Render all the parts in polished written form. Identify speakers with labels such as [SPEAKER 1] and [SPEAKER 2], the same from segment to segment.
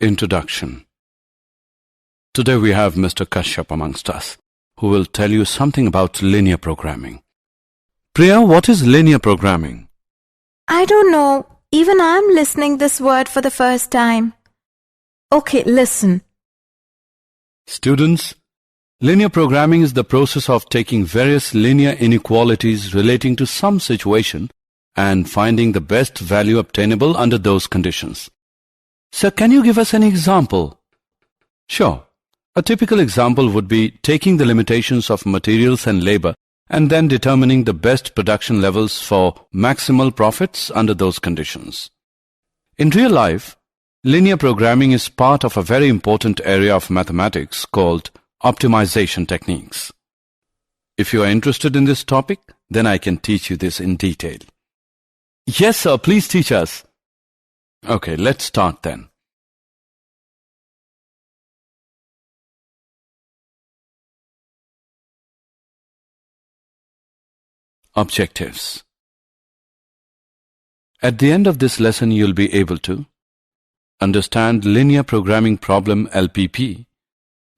[SPEAKER 1] Introduction. Today we have Mr. Kashyap amongst us, who will tell you something about linear programming. Priya, what is linear programming?
[SPEAKER 2] I don't know. Even I'm listening this word for the first time. Okay, listen.
[SPEAKER 1] Students, linear programming is the process of taking various linear inequalities relating to some situation and finding the best value obtainable under those conditions. Sir, can you give us an example? Sure. A typical example would be taking the limitations of materials and labor and then determining the best production levels for maximal profits under those conditions. In real life, linear programming is part of a very important area of mathematics called optimization techniques. If you are interested in this topic, then I can teach you this in detail. Yes, sir, please teach us. Okay, let's start then. Objectives. At the end of this lesson, you'll be able to understand linear programming problem LPP,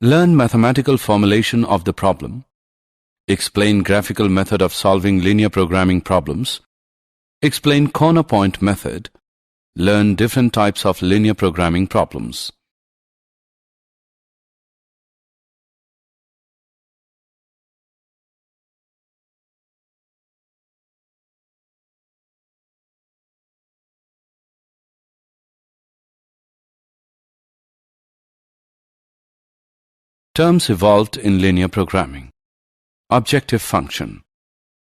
[SPEAKER 1] learn mathematical formulation of the problem, explain graphical method of solving linear programming problems, explain corner point method, learn different types of linear programming problems. Terms evolved in linear programming. Objective function.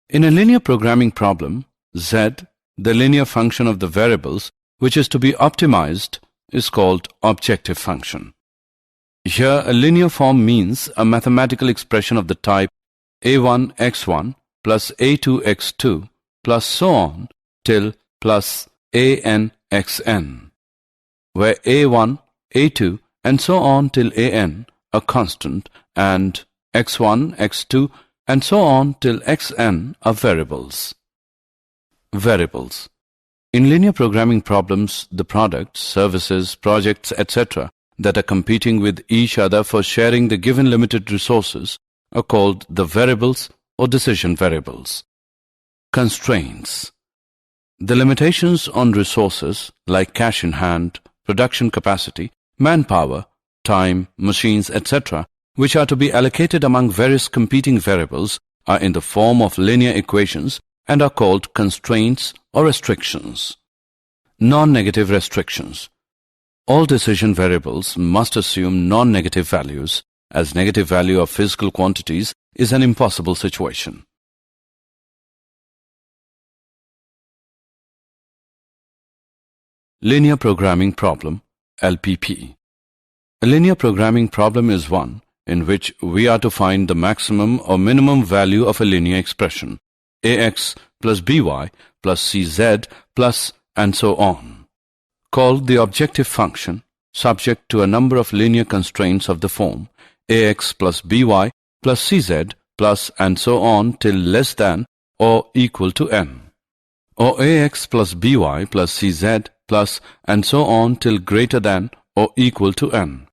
[SPEAKER 1] In a linear programming problem, z, the linear function of the variables which is to be optimized, is called objective function. Here, a linear form means a mathematical expression of the type a1 x1 plus a2 x2 plus so on till plus an xn, where a1, a2 and so on till an are constant and x1, x2 and so on till xn are variables. Variables. In linear programming problems, the products, services, projects, etc. that are competing with each other for sharing the given limited resources are called the variables or decision variables. Constraints. The limitations on resources like cash in hand, production capacity, manpower, time, machines, etc., which are to be allocated among various competing variables, are in the form of linear equations and are called constraints or restrictions. Non-negative restrictions. All decision variables must assume non-negative values, as negative value of physical quantities is an impossible situation. Linear programming problem, LPP. A linear programming problem is one in which we are to find the maximum or minimum value of a linear expression, ax plus by plus cz plus and so on, called the objective function, subject to a number of linear constraints of the form ax plus by plus cz plus and so on till less than or equal to n, or ax plus by plus cz plus and so on till greater than or equal to n.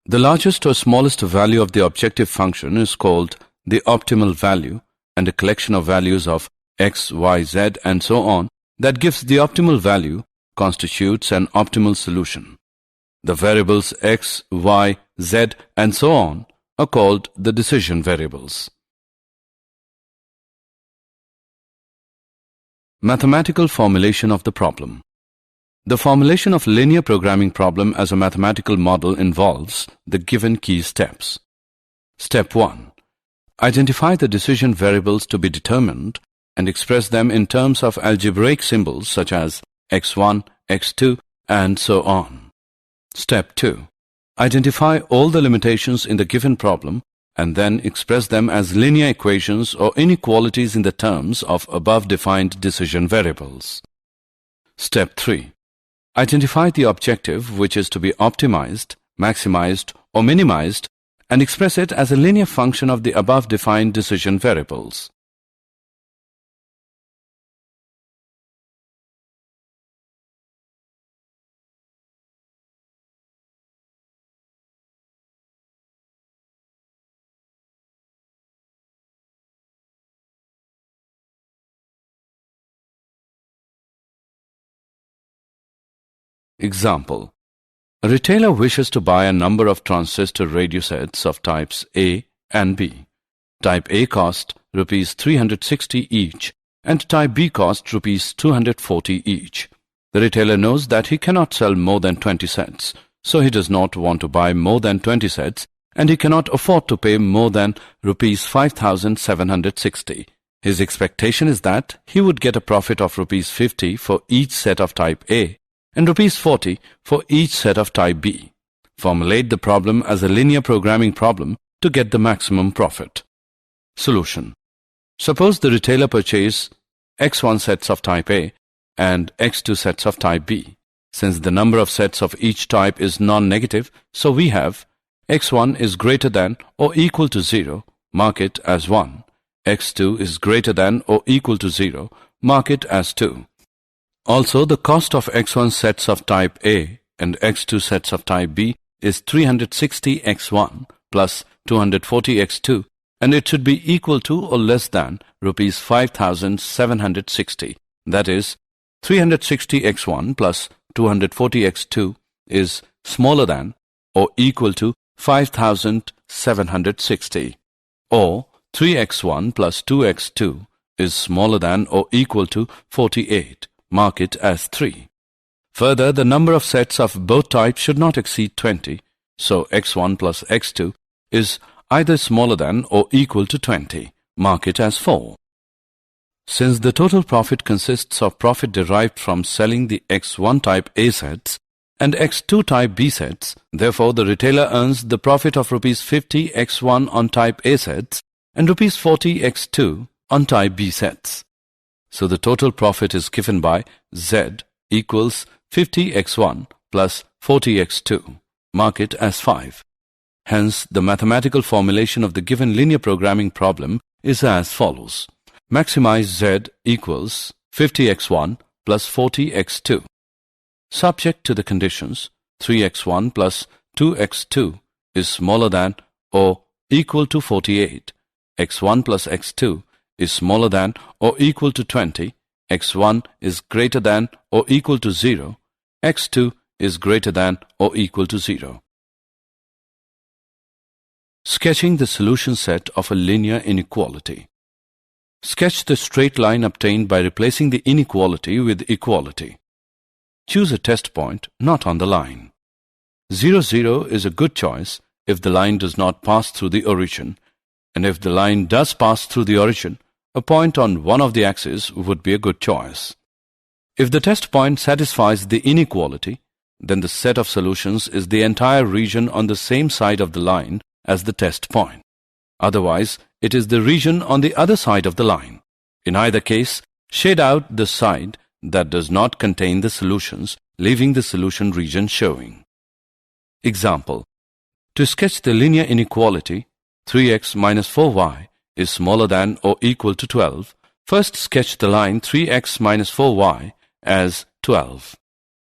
[SPEAKER 1] The largest or smallest value of the objective function is called the optimal value, and a collection of values of x, y, z and so on that gives the optimal value constitutes an optimal solution. The variables x, y, z and so on are called the decision variables. Mathematical formulation of the problem. The formulation of linear programming problem as a mathematical model involves the given key steps. Step 1. Identify the decision variables to be determined and express them in terms of algebraic symbols such as x1, x2 and so on. Step 2. Identify all the limitations in the given problem and then express them as linear equations or inequalities in the terms of above defined decision variables. Step 3. Identify the objective which is to be optimized, maximized or minimized and express it as a linear function of the above defined decision variables. Example: a retailer wishes to buy a number of transistor radio sets of types A and B. Type A cost rupees 360 each and type B cost rupees 240 each. The retailer knows that he cannot sell more than 20 sets, so he does not want to buy more than 20 sets and he cannot afford to pay more than rupees 5,760. His expectation is that he would get a profit of rupees 50 for each set of type A and rupees 40 for each set of type B. Formulate the problem as a linear programming problem to get the maximum profit. Solution: suppose the retailer purchase X1 sets of type A and X2 sets of type B. Since the number of sets of each type is non-negative, so we have X1 is greater than or equal to 0, mark it as 1. X2 is greater than or equal to 0, mark it as 2. Also, the cost of X1 sets of type A and X2 sets of type B is 360 X1 plus 240 X2, and it should be equal to or less than rupees 5,760. That is, 360 X1 plus 240 X2 is smaller than or equal to 5,760. Or 3x1 plus 2x2 is smaller than or equal to 48. Mark it as 3. Further, the number of sets of both types should not exceed 20, so x1 plus x2 is either smaller than or equal to 20. Mark it as 4. Since the total profit consists of profit derived from selling the X1 type A sets and X2 type B sets, therefore the retailer earns the profit of rupees 50 X1 on type A sets and rupees 40 X2 on type B sets. So the total profit is given by Z equals 50 X1 plus 40 X2. Mark it as 5. Hence, the mathematical formulation of the given linear programming problem is as follows. Maximize Z equals 50x1 plus 40x2. Subject to the conditions, 3x1 plus 2x2 is smaller than or equal to 48. x1 plus x2 is smaller than or equal to 20. x1 is greater than or equal to 0. x2 is greater than or equal to 0. Sketching the solution set of a linear inequality. Sketch the straight line obtained by replacing the inequality with equality. Choose a test point not on the line. 0, 0 is a good choice if the line does not pass through the origin, and if the line does pass through the origin, a point on one of the axes would be a good choice. If the test point satisfies the inequality, then the set of solutions is the entire region on the same side of the line as the test point. Otherwise, it is the region on the other side of the line. In either case, shade out the side that does not contain the solutions, leaving the solution region showing. Example: to sketch the linear inequality 3x minus 4y is smaller than or equal to 12, first sketch the line 3x minus 4y as 12.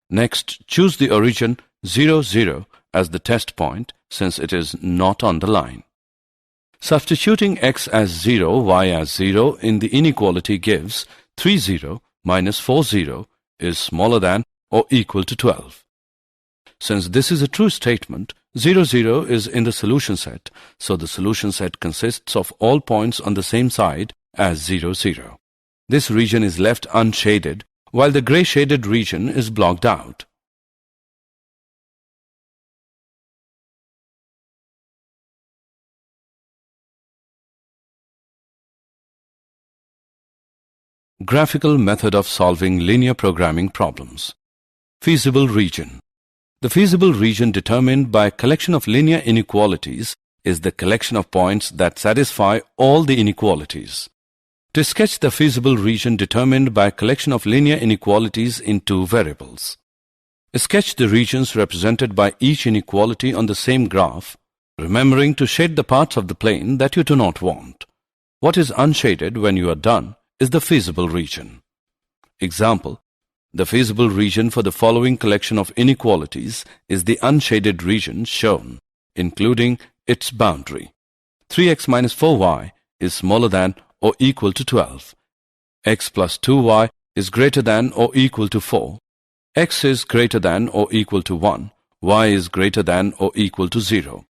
[SPEAKER 1] Next, choose the origin 0, 0 as the test point since it is not on the line. Substituting x as 0, y as 0 in the inequality gives 3, 0 minus 4, 0 is smaller than or equal to 12. Since this is a true statement, 0, 0 is in the solution set, so the solution set consists of all points on the same side as 0, 0. This region is left unshaded, while the grey shaded region is blocked out. Graphical method of solving linear programming problems. Feasible region. The feasible region determined by a collection of linear inequalities is the collection of points that satisfy all the inequalities. To sketch the feasible region determined by a collection of linear inequalities in two variables. Sketch the regions represented by each inequality on the same graph, remembering to shade the parts of the plane that you do not want. What is unshaded when you are done is the feasible region. Example: the feasible region for the following collection of inequalities is the unshaded region shown, including its boundary. 3x minus 4y is smaller than or equal to 12. X plus 2y is greater than or equal to 4. x is greater than or equal to 1, y is greater than or equal to 0.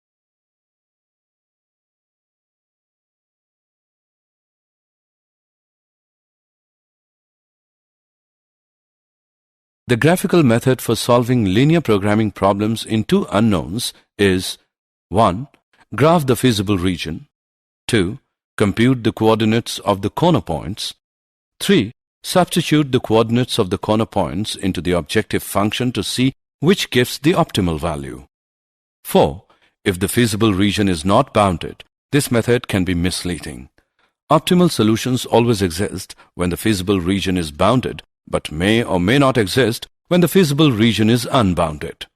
[SPEAKER 1] The graphical method for solving linear programming problems in two unknowns is 1. Graph the feasible region. 2. Compute the coordinates of the corner points. 3. Substitute the coordinates of the corner points into the objective function to see which gives the optimal value. 4. If the feasible region is not bounded, this method can be misleading. Optimal solutions always exist when the feasible region is bounded, but may or may not exist when the feasible region is unbounded.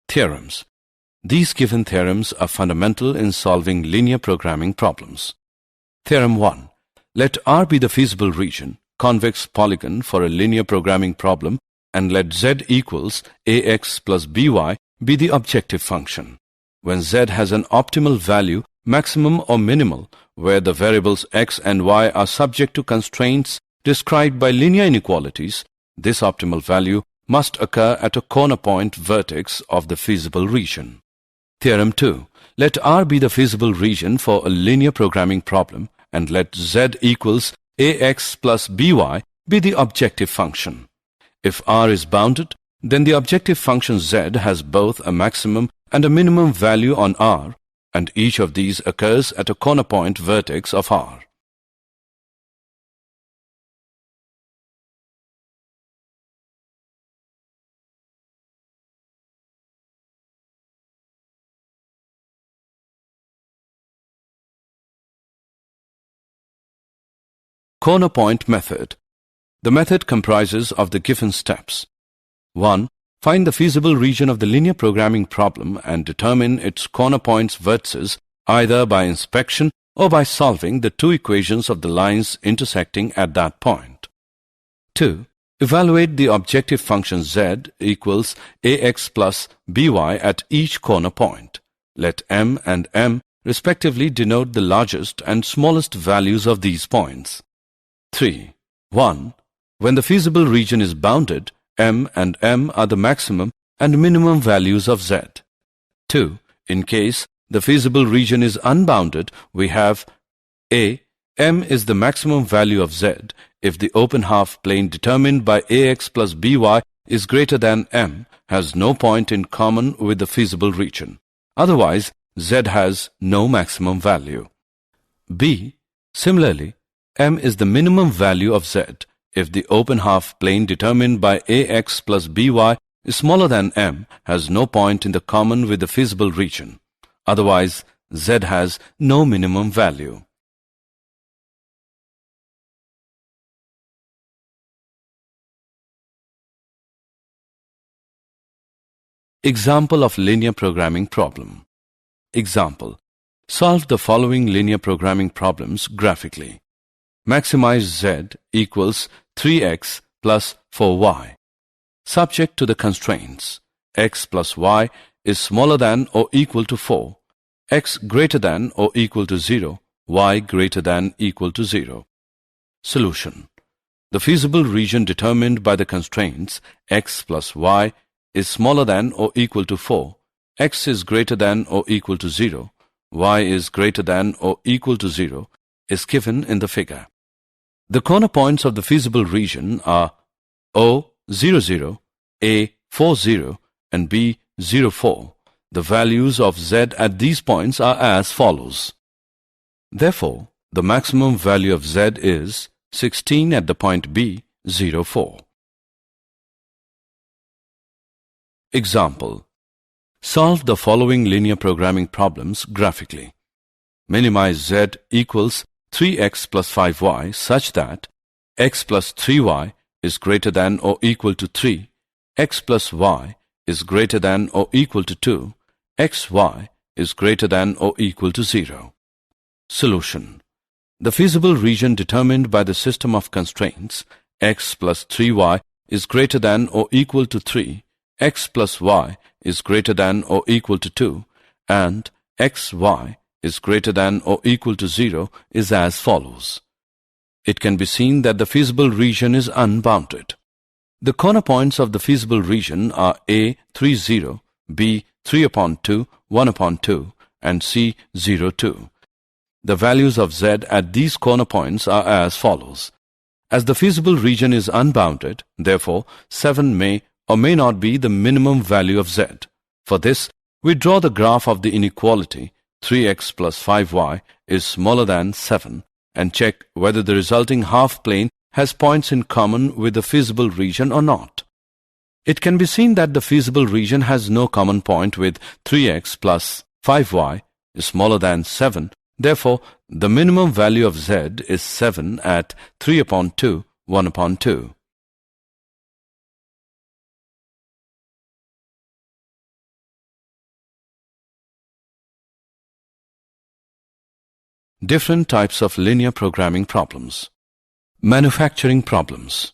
[SPEAKER 1] Theorems. These given theorems are fundamental in solving linear programming problems. Theorem 1. Let R be the feasible region, convex polygon for a linear programming problem, and let Z equals ax plus by be the objective function. When Z has an optimal value, maximum or minimal, where the variables x and y are subject to constraints described by linear inequalities, this optimal value must occur at a corner point vertex of the feasible region. Theorem 2. Let R be the feasible region for a linear programming problem, and let Z equals ax plus by be the objective function. If R is bounded, then the objective function Z has both a maximum and a minimum value on R, and each of these occurs at a corner point vertex of R. Corner point method. The method comprises of the given steps. 1. Find the feasible region of the linear programming problem and determine its corner points vertices either by inspection or by solving the two equations of the lines intersecting at that point. 2. Evaluate the objective function z equals ax plus by at each corner point. Let m and m respectively denote the largest and smallest values of these points. 3. 1. When the feasible region is bounded, m and m are the maximum and minimum values of z. 2. In case the feasible region is unbounded, we have a. M is the maximum value of z if the open half plane determined by ax plus by is greater than m, has no point in common with the feasible region. Otherwise, z has no maximum value. B. Similarly, m is the minimum value of z if the open half plane determined by ax plus by is smaller than m, has no point in the common with the feasible region. Otherwise, z has no minimum value. Example of linear programming problem. Example. Solve the following linear programming problems graphically. Maximize z equals 3x plus 4y. Subject to the constraints. X plus y is smaller than or equal to 4. X greater than or equal to 0. Y greater than equal to 0. Solution. The feasible region determined by the constraints x plus y is smaller than or equal to 4. X is greater than or equal to 0. Y is greater than or equal to 0 is given in the figure. The corner points of the feasible region are O, 0, 0, A, 4, 0, and B, 0, 4. The values of z at these points are as follows. Therefore, the maximum value of z is 16 at the point B, 0, 4. Example. Solve the following linear programming problems graphically. Minimize z equals 3x plus 5y such that x plus 3y is greater than or equal to 3, x plus y is greater than or equal to 2, xy is greater than or equal to 0. Solution. The feasible region determined by the system of constraints x plus 3y is greater than or equal to 3, x plus y is greater than or equal to 2, and xy is greater than or equal to 0 is as follows. It can be seen that the feasible region is unbounded. The corner points of the feasible region are A 3, 0, B 3 upon 2, 1 upon 2, and C 0, 2. The values of Z at these corner points are as follows. As the feasible region is unbounded, therefore 7 may or may not be the minimum value of Z. For this, we draw the graph of the inequality 3x plus 5y is smaller than 7 and check whether the resulting half plane has points in common with the feasible region or not. It can be seen that the feasible region has no common point with 3x plus 5y is smaller than 7. Therefore, the minimum value of Z is 7 at 3 upon 2, 1 upon 2. Different types of linear programming problems. Manufacturing problems.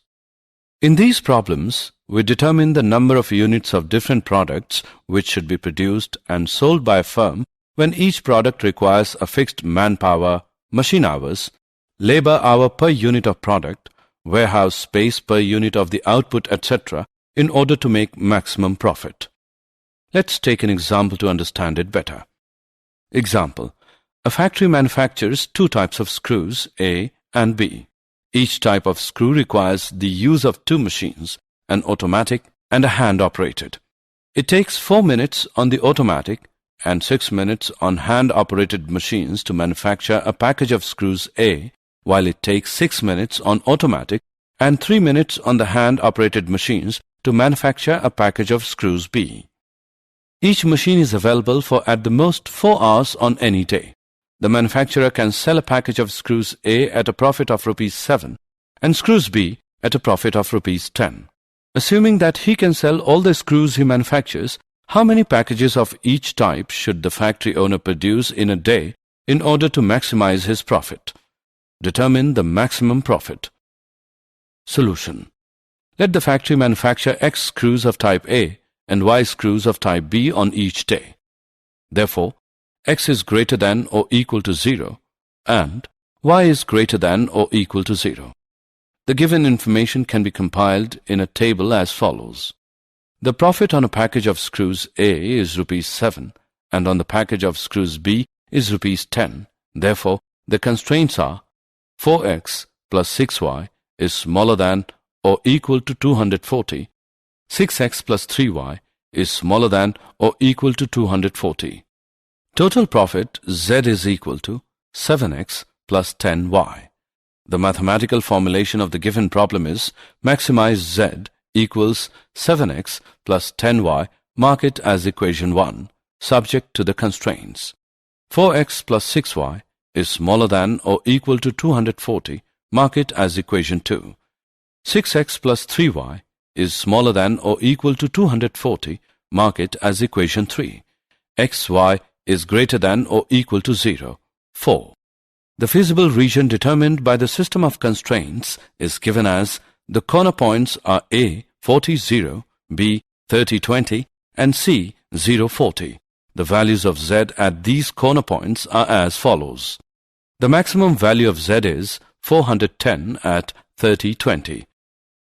[SPEAKER 1] In these problems, we determine the number of units of different products which should be produced and sold by a firm when each product requires a fixed manpower, machine hours, labor hour per unit of product, warehouse space per unit of the output, etc. in order to make maximum profit. Let's take an example to understand it better. Example. A factory manufactures two types of screws, A and B. Each type of screw requires the use of two machines, an automatic and a hand-operated. It takes 4 minutes on the automatic and 6 minutes on hand-operated machines to manufacture a package of screws A, while it takes 6 minutes on automatic and 3 minutes on the hand-operated machines to manufacture a package of screws B. Each machine is available for at the most 4 hours on any day. The manufacturer can sell a package of screws A at a profit of rupees 7 and screws B at a profit of rupees 10. Assuming that he can sell all the screws he manufactures, how many packages of each type should the factory owner produce in a day in order to maximize his profit? Determine the maximum profit. Solution. Let the factory manufacture X screws of type A and Y screws of type B on each day. Therefore, X is greater than or equal to 0 and Y is greater than or equal to 0. The given information can be compiled in a table as follows. The profit on a package of screws A is rupees 7 and on the package of screws B is rupees 10. Therefore, the constraints are 4x plus 6y is smaller than or equal to 240. 6x plus 3y is smaller than or equal to 240. Total profit Z is equal to 7x plus 10y. The mathematical formulation of the given problem is maximize Z equals 7x plus 10y, mark it as equation 1, subject to the constraints. 4x plus 6y is smaller than or equal to 240, mark it as equation 2. 6x plus 3y is smaller than or equal to 240, mark it as equation 3. xy is greater than or equal to 0. 4. The feasible region determined by the system of constraints is given as the corner points are A 40, 0, B 30, 20 and C 0, 40. The values of Z at these corner points are as follows. The maximum value of Z is 410 at 30, 20.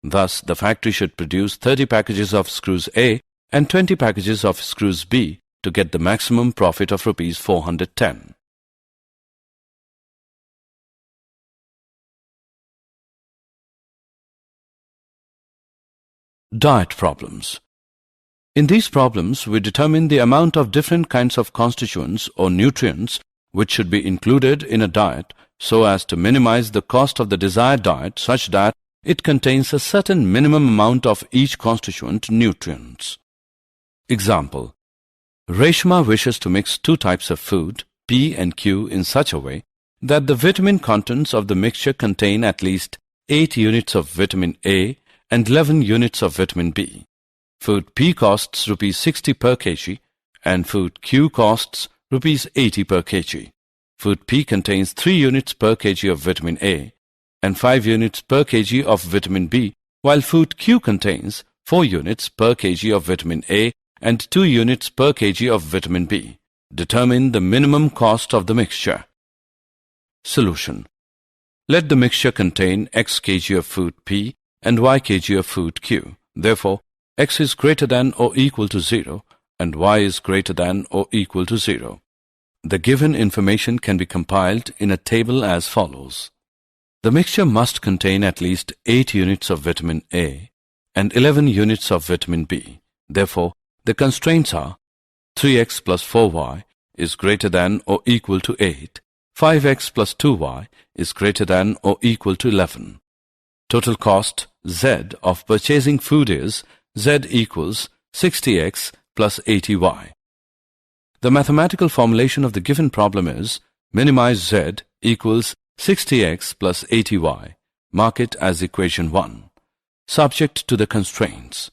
[SPEAKER 1] Thus, the factory should produce 30 packages of screws A and 20 packages of screws B to get the maximum profit of rupees 410. Diet problems. In these problems, we determine the amount of different kinds of constituents or nutrients which should be included in a diet so as to minimize the cost of the desired diet such that it contains a certain minimum amount of each constituent nutrients. Example. Reshma wishes to mix two types of food, P and Q, in such a way that the vitamin contents of the mixture contain at least 8 units of vitamin A and 11 units of vitamin B. Food P costs rupees 60 per kg and food Q costs rupees 80 per kg. Food P contains 3 units per kg of vitamin A and 5 units per kg of vitamin B, while food Q contains 4 units per kg of vitamin A and 2 units per kg of vitamin B. Determine the minimum cost of the mixture. Solution. Let the mixture contain x kg of food P and y kg of food Q. Therefore, x is greater than or equal to 0 and y is greater than or equal to 0. The given information can be compiled in a table as follows. The mixture must contain at least 8 units of vitamin A and 11 units of vitamin B. Therefore, the constraints are 3x plus 4y is greater than or equal to 8, 5x plus 2y is greater than or equal to 11. Total cost Z of purchasing food is Z equals 60x plus 80y. The mathematical formulation of the given problem is minimize Z equals 60x plus 80y. Mark it as equation 1. Subject to the constraints.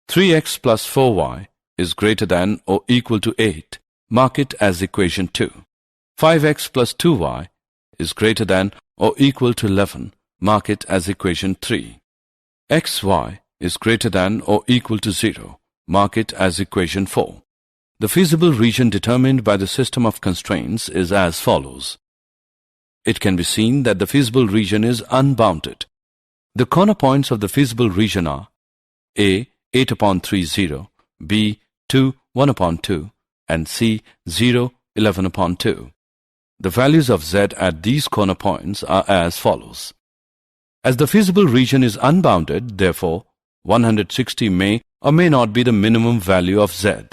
[SPEAKER 1] 3x plus 4y is greater than or equal to 8. Mark it as equation 2. 5x plus 2y is greater than or equal to 11. Mark it as equation 3. xy is greater than or equal to 0. Mark it as equation 4. The feasible region determined by the system of constraints is as follows. It can be seen that the feasible region is unbounded. The corner points of the feasible region are A 8 upon 3 0, B 2 1 upon 2 and C 0 11 upon 2. The values of Z at these corner points are as follows. As the feasible region is unbounded, therefore 160 may or may not be the minimum value of Z.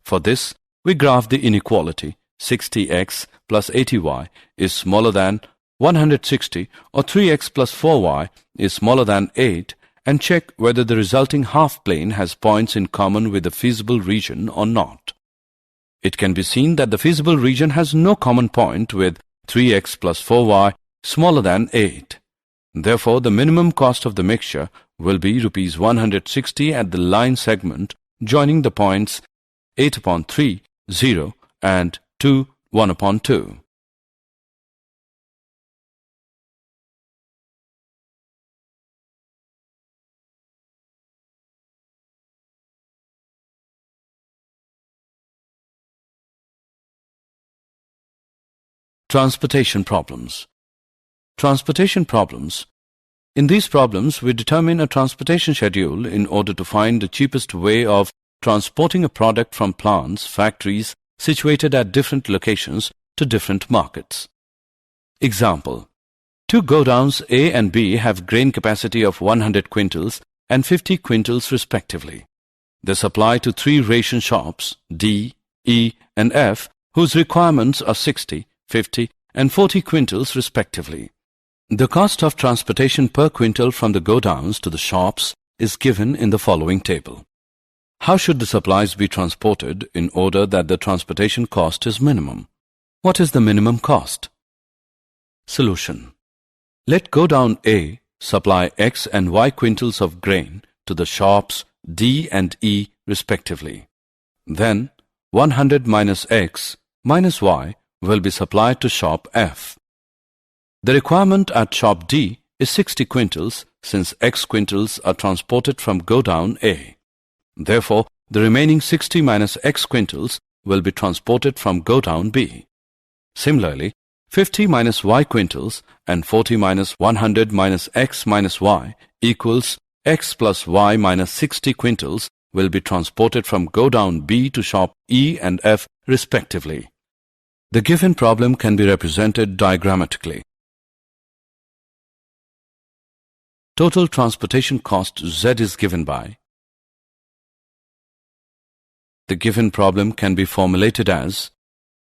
[SPEAKER 1] For this, we graph the inequality 60x plus 80y is smaller than 160 or 3x plus 4y is smaller than 8 and check whether the resulting half plane has points in common with the feasible region or not. It can be seen that the feasible region has no common point with 3x plus 4y smaller than 8. Therefore, the minimum cost of the mixture will be Rs 160 at the line segment joining the points 8 upon 3, 0 and 2, 1 upon 2. Transportation problems. Transportation problems. In these problems, we determine a transportation schedule in order to find the cheapest way of transporting a product from plants, factories situated at different locations to different markets. Example. Two godowns A and B have grain capacity of 100 quintals and 50 quintals respectively. They supply to 3 ration shops D, E and F whose requirements are 60, 50 and 40 quintals respectively. The cost of transportation per quintal from the godowns to the shops is given in the following table. How should the supplies be transported in order that the transportation cost is minimum? What is the minimum cost? Solution. Let godown A supply X and Y quintals of grain to the shops D and E respectively. Then 100 minus X minus Y will be supplied to shop F. The requirement at shop D is 60 quintals since X quintals are transported from godown A. Therefore, the remaining 60 minus X quintals will be transported from godown B. Similarly, 50 minus Y quintals and 40 minus 100 minus X minus Y equals X plus Y minus 60 quintals will be transported from godown B to shop E and F respectively. The given problem can be represented diagrammatically. Total transportation cost Z is given by. The given problem can be formulated as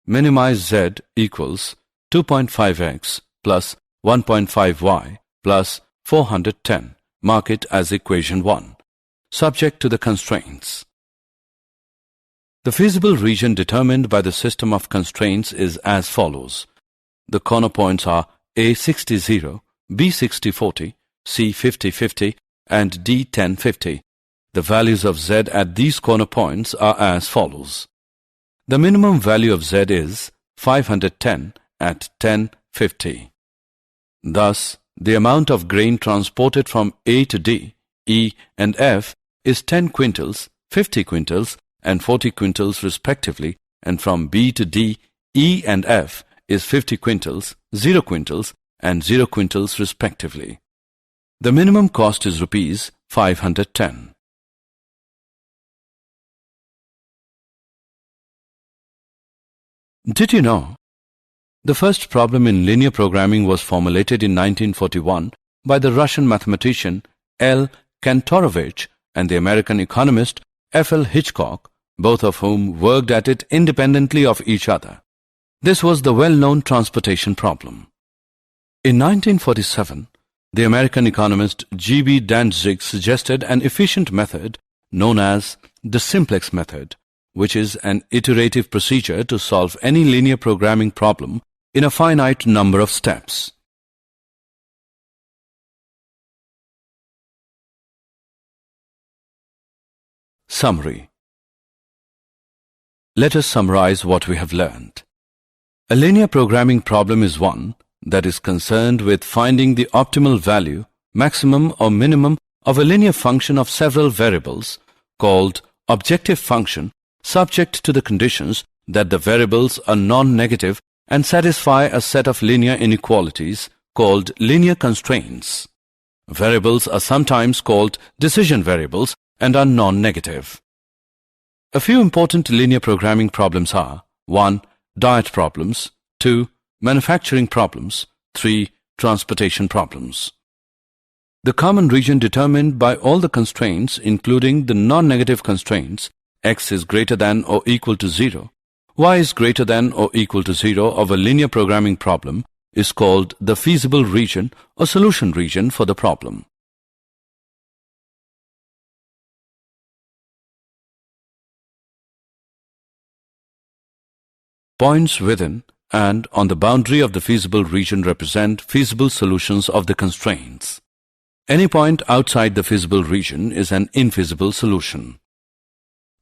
[SPEAKER 1] minimize Z equals 2.5x plus 1.5y plus 410. Mark it as equation 1. Subject to the constraints. The feasible region determined by the system of constraints is as follows. The corner points are A 60 0, B 60 40, C 50 50 and D 10 50. The values of Z at these corner points are as follows. The minimum value of Z is 510 at 1050. Thus, the amount of grain transported from A to D, E and F is 10 quintals, 50 quintals and 40 quintals respectively and from B to D, E and F is 50 quintals, 0 quintals and 0 quintals respectively. The minimum cost is rupees 510. Did you know? The first problem in linear programming was formulated in 1941 by the Russian mathematician L. Kantorovich and the American economist F. L. Hitchcock, both of whom worked at it independently of each other. This was the well-known transportation problem. In 1947, the American economist G. B. Dantzig suggested an efficient method known as the simplex method, which is an iterative procedure to solve any linear programming problem in a finite number of steps. Summary. Let us summarize what we have learned. A linear programming problem is one that is concerned with finding the optimal value, maximum or minimum of a linear function of several variables called objective function, subject to the conditions that the variables are non-negative and satisfy a set of linear inequalities called linear constraints. Variables are sometimes called decision variables and are non-negative. A few important linear programming problems are 1. Diet problems, 2. Manufacturing problems, 3. Transportation problems. The common region determined by all the constraints, including the non-negative constraints, x is greater than or equal to 0, y is greater than or equal to 0 of a linear programming problem is called the feasible region or solution region for the problem. Points within and on the boundary of the feasible region represent feasible solutions of the constraints. Any point outside the feasible region is an infeasible solution.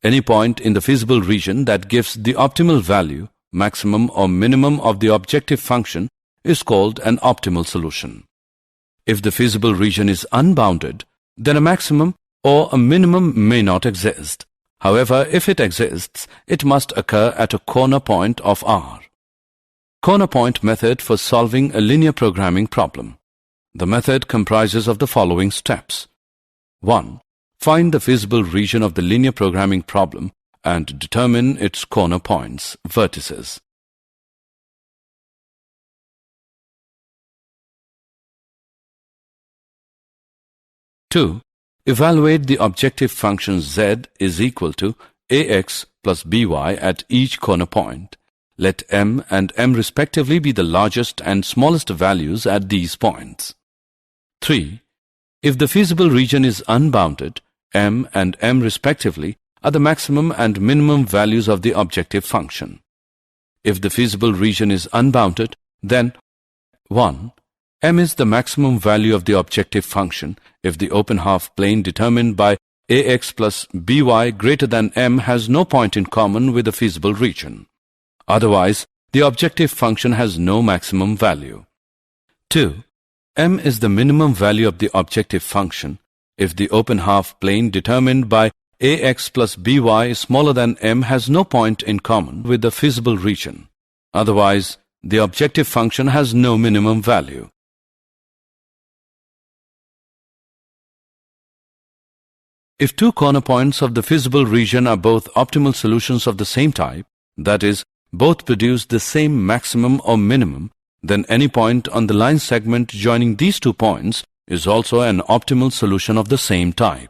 [SPEAKER 1] Any point in the feasible region that gives the optimal value, maximum or minimum of the objective function is called an optimal solution. If the feasible region is unbounded, then a maximum or a minimum may not exist. However, if it exists, it must occur at a corner point of R. Corner point method for solving a linear programming problem. The method comprises of the following steps. 1. Find the feasible region of the linear programming problem and determine its corner points, vertices. 2. Evaluate the objective function z is equal to ax plus by at each corner point. Let m and m respectively be the largest and smallest values at these points. 3. If the feasible region is unbounded, m and m respectively are the maximum and minimum values of the objective function. If the feasible region is unbounded, then 1. M is the maximum value of the objective function if the open half plane determined by ax plus by greater than m has no point in common with the feasible region. Otherwise, the objective function has no maximum value. 2. M is the minimum value of the objective function if the open half plane determined by ax plus by is smaller than m has no point in common with the feasible region. Otherwise, the objective function has no minimum value. If two corner points of the feasible region are both optimal solutions of the same type, that is, both produce the same maximum or minimum, then any point on the line segment joining these 2 points is also an optimal solution of the same type.